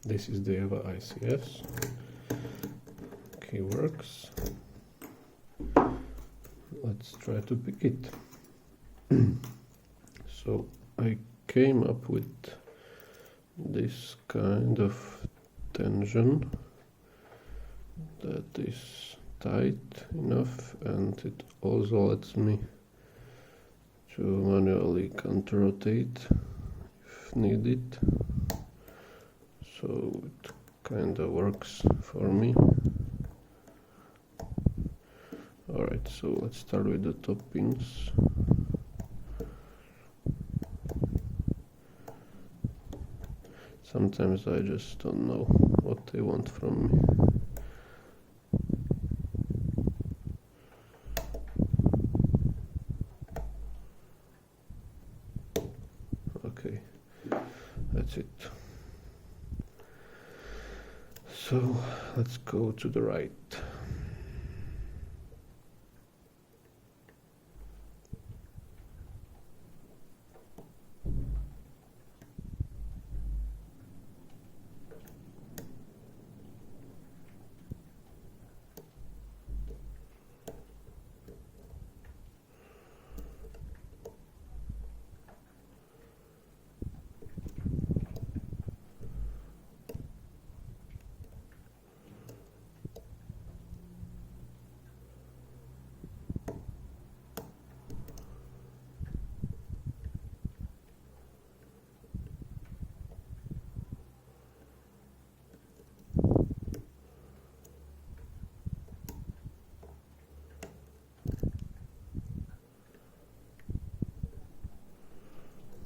This is the EVVA ICS. Key works. Let's try to pick it. So I came up with this kind of tension that is tight enough, and it also lets me to manually counter-rotate if needed. So it kind of works for me. Alright, so let's start with the top pins. Sometimes I just don't know what they want from me. Okay, that's it. So let's go to the right.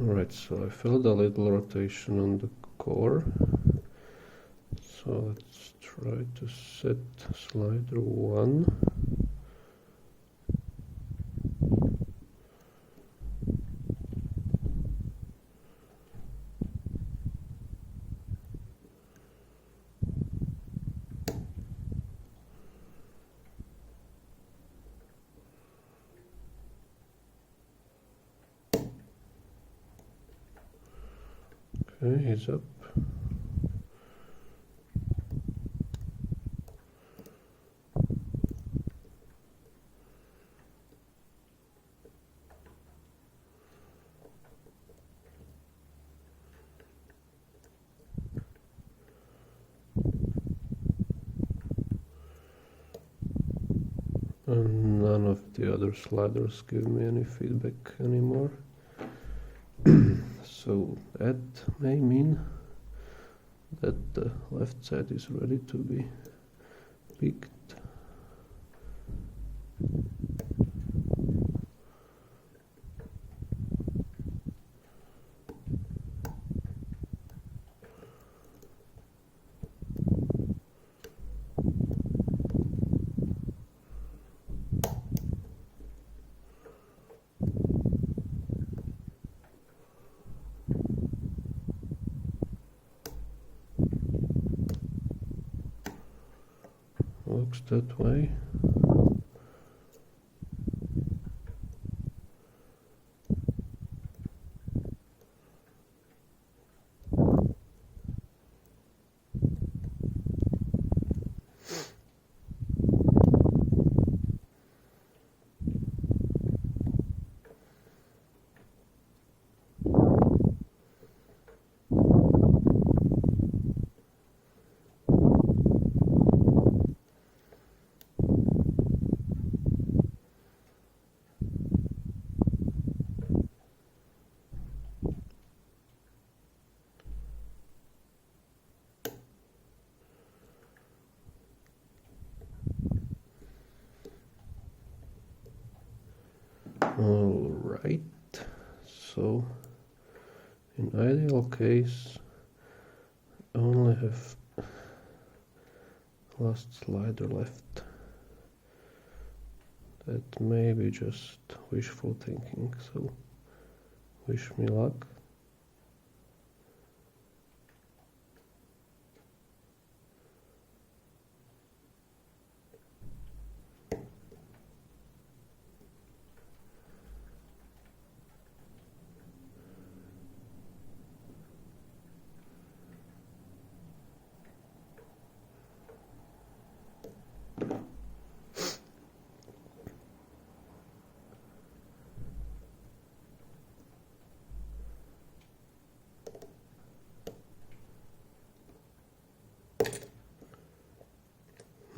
Alright, so I felt a little rotation on the core. So let's try to set slider 1. Okay, he's up. And none of the other sliders give me any feedback anymore. So that may mean that the left side is ready to be picked. Looks that way. Alright, so in ideal case I only have last slider left. That may be just wishful thinking, so wish me luck.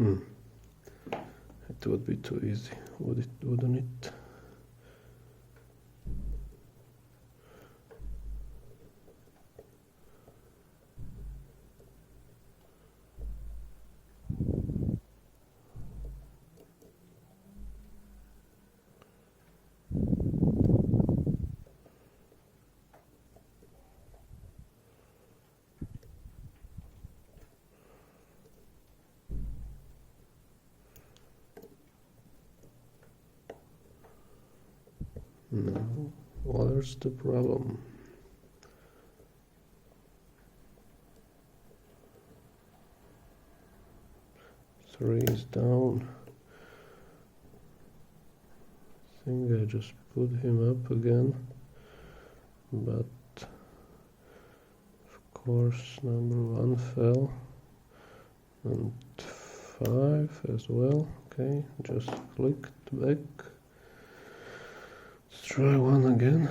It would be too easy, wouldn't it? No, what's the problem? Three is down. I think I just put him up again, but of course number 1 fell, and 5 as well. Okay, just clicked back. Let's try 1 again.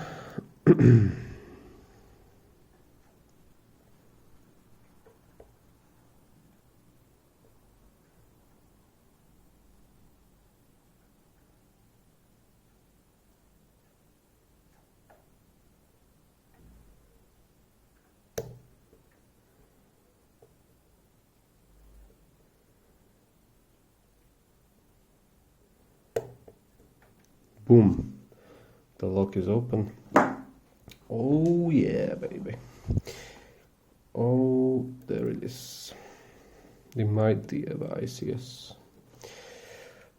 Boom, the lock is open. Oh yeah, baby. Oh, there it is. The mighty EVVA ICS.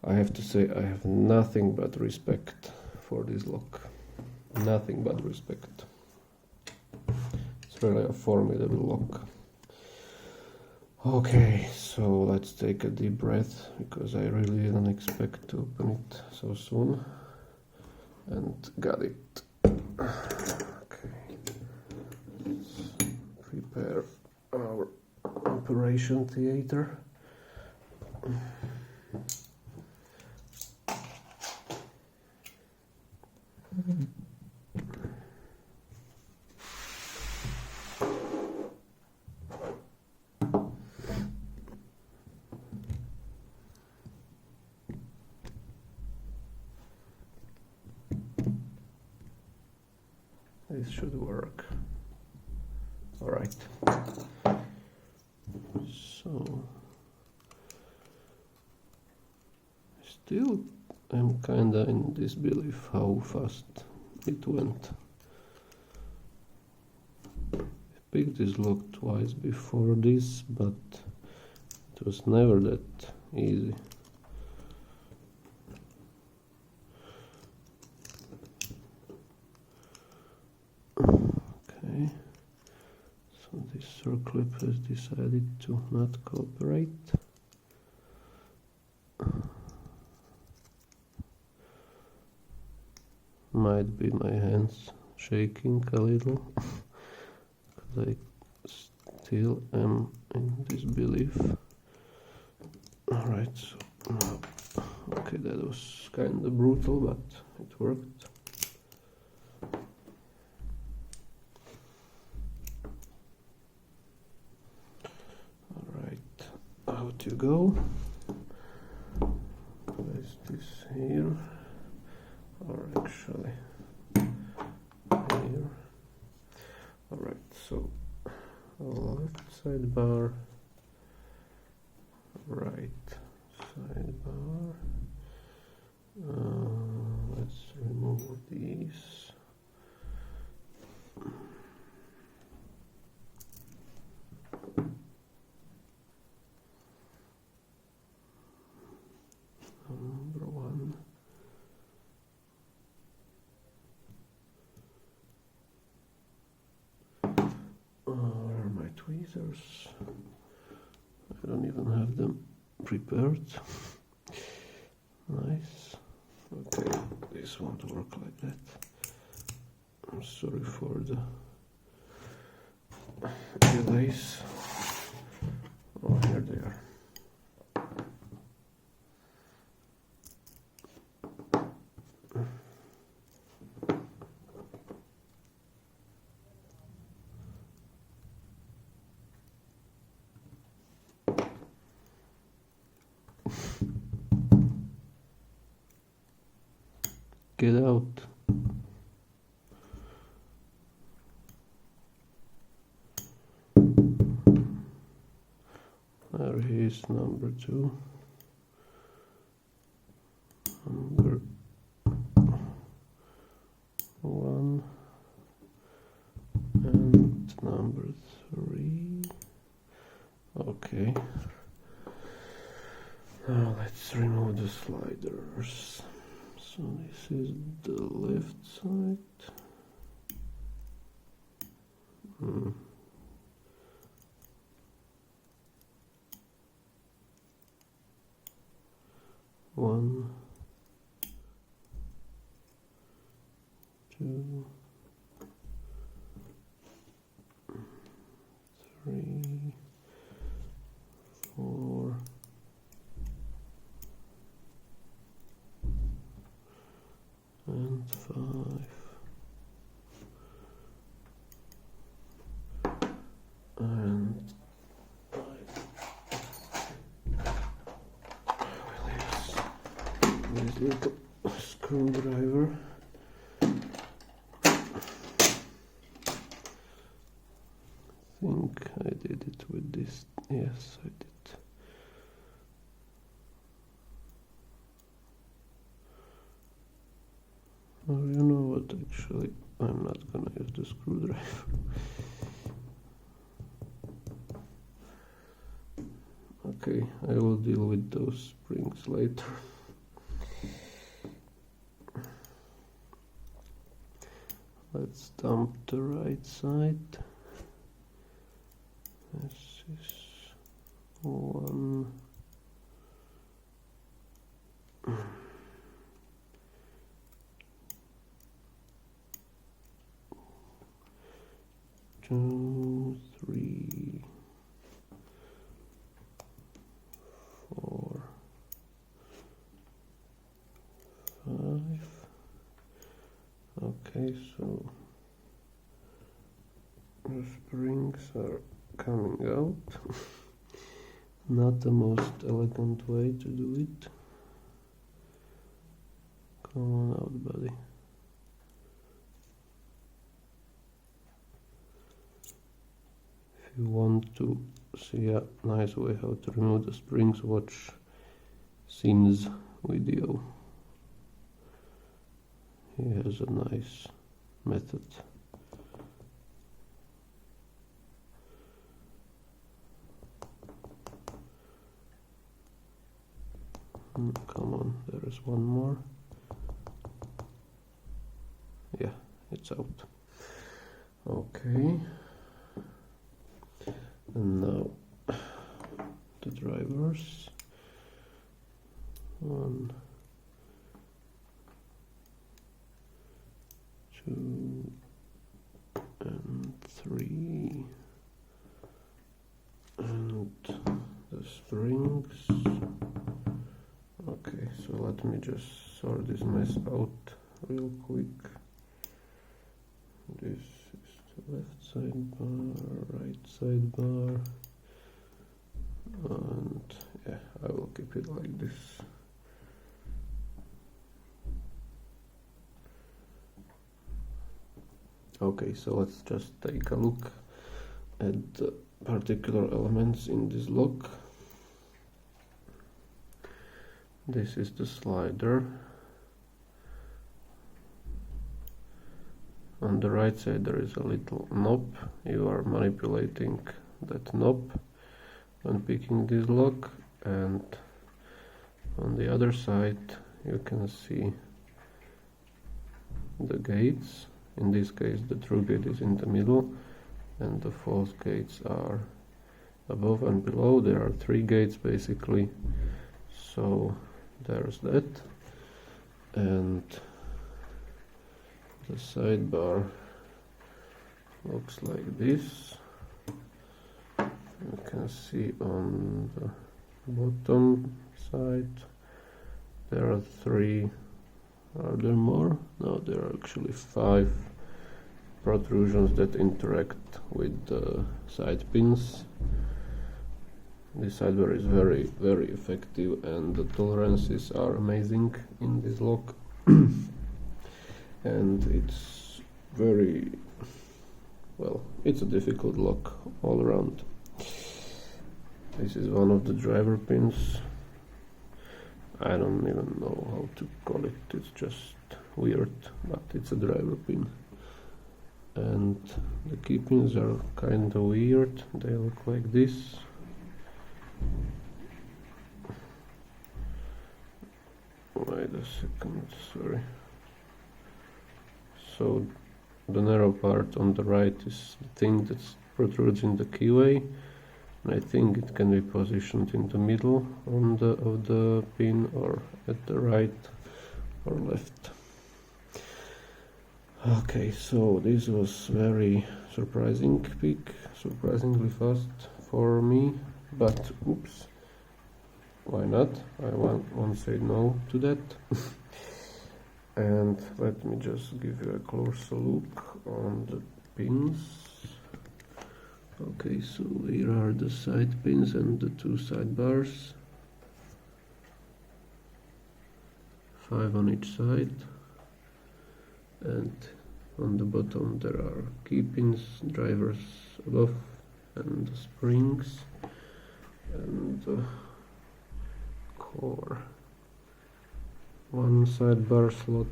I have to say I have nothing but respect for this lock. Nothing but respect. It's really a formidable lock. Okay, so let's take a deep breath, because I really didn't expect to open it so soon. And got it. Okay, let's prepare our operation theater. This should work. All right. So, still I'm kinda in disbelief how fast it went. I picked this lock twice before this, but it was never that easy. Okay, so this circlip has decided to not cooperate. Might be my hands shaking a little, because I still am in disbelief. Alright, so now, okay, that was kinda brutal, but it worked. Alright, out you go. Place this here, or actually here. Alright, so left sidebar, right sidebar. Let's remove these. Number 1. Where are my tweezers? I don't even have them prepared. Nice. Okay, this won't work like that. I'm sorry for the delays. Oh, here they are. Get out. There is number 2. Number 1 and number 3. Okay. Now let's remove the sliders. So this is the left side. One, 2, 3, 4, and 5, and this little screwdriver. I think I did it with this. Yes, I did. Oh, you know what, actually, I'm not gonna use the screwdriver. Okay, I will deal with those springs later. Let's dump the right side. This is 1. 2, 3, 4, 5. Okay, so the springs are coming out. Not the most elegant way to do it. Come on out, buddy. If you want to see a nice way how to remove the springs, watch Sim's video. He has a nice method. Come on, there is one more. Yeah, it's out. Okay. And now the drivers. 1, 2, and 3. And the springs. Okay, so let me just sort this mess out real quick. This is the left sidebar, right sidebar, and yeah, I will keep it like this. Okay, so let's just take a look at the particular elements in this lock. This is the slider. On the right side there is a little knob. You are manipulating that knob when picking this lock, and on the other side you can see the gates. In this case the true gate is in the middle and the false gates are above and below. There are 3 gates basically, so there's that. And the sidebar looks like this. You can see on the bottom side there are 3. Are there more? No, there are actually 5 protrusions that interact with the side pins. this sidebar is very effective, and the tolerances are amazing in this lock. And it's very well, it's a difficult lock all around. This is one of the driver pins. I don't even know how to call it, it's just weird, but it's a driver pin. And the key pins are kind of weird, they look like this. Wait a second, sorry. So the narrow part on the right is the thing that protrudes in the keyway, and I think it can be positioned in the middle of the pin, or at the right or left. Okay, so this was very surprising pick, surprisingly fast for me, but oops, why not? I won't say no to that. And let me just give you a closer look on the pins. Okay, so here are the side pins and the two sidebars, 5 on each side, and on the bottom there are key pins, drivers above, and the springs, and the core. One sidebar slot,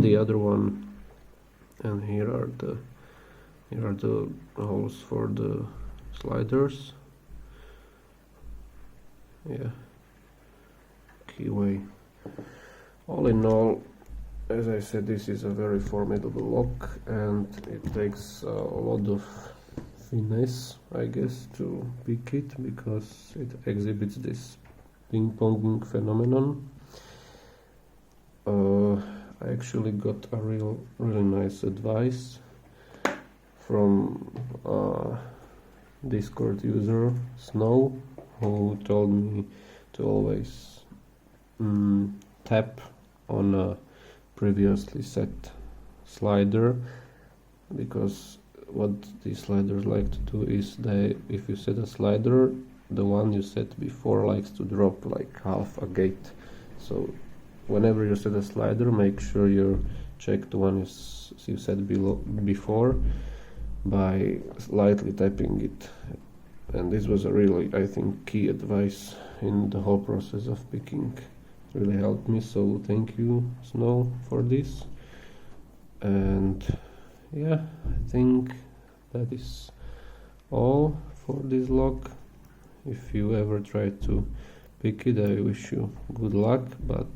the other one, and here are the holes for the sliders. Yeah, keyway. All in all, as I said, this is a very formidable lock, and it takes a lot of finesse, I guess, to pick it, because it exhibits this ping-ponging phenomenon. I actually got a really nice advice from Discord user Snow, who told me to always tap on a previously set slider, because what these sliders like to do is if you set a slider, the one you set before likes to drop like half a gate. So whenever you set a slider, make sure you check the one you set before by slightly tapping it. And this was a really, I think, key advice in the whole process of picking. Really helped me, so thank you, Snow, for this. And yeah, I think that is all for this lock. If you ever try to pick it, I wish you good luck, but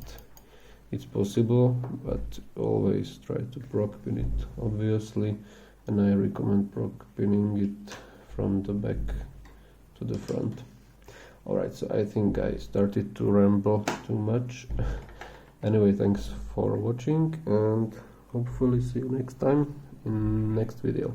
it's possible, but always try to proc pin it, obviously, and I recommend proc pinning it from the back to the front. Alright, so I think I started to ramble too much. Anyway, thanks for watching, and hopefully see you next time in next video.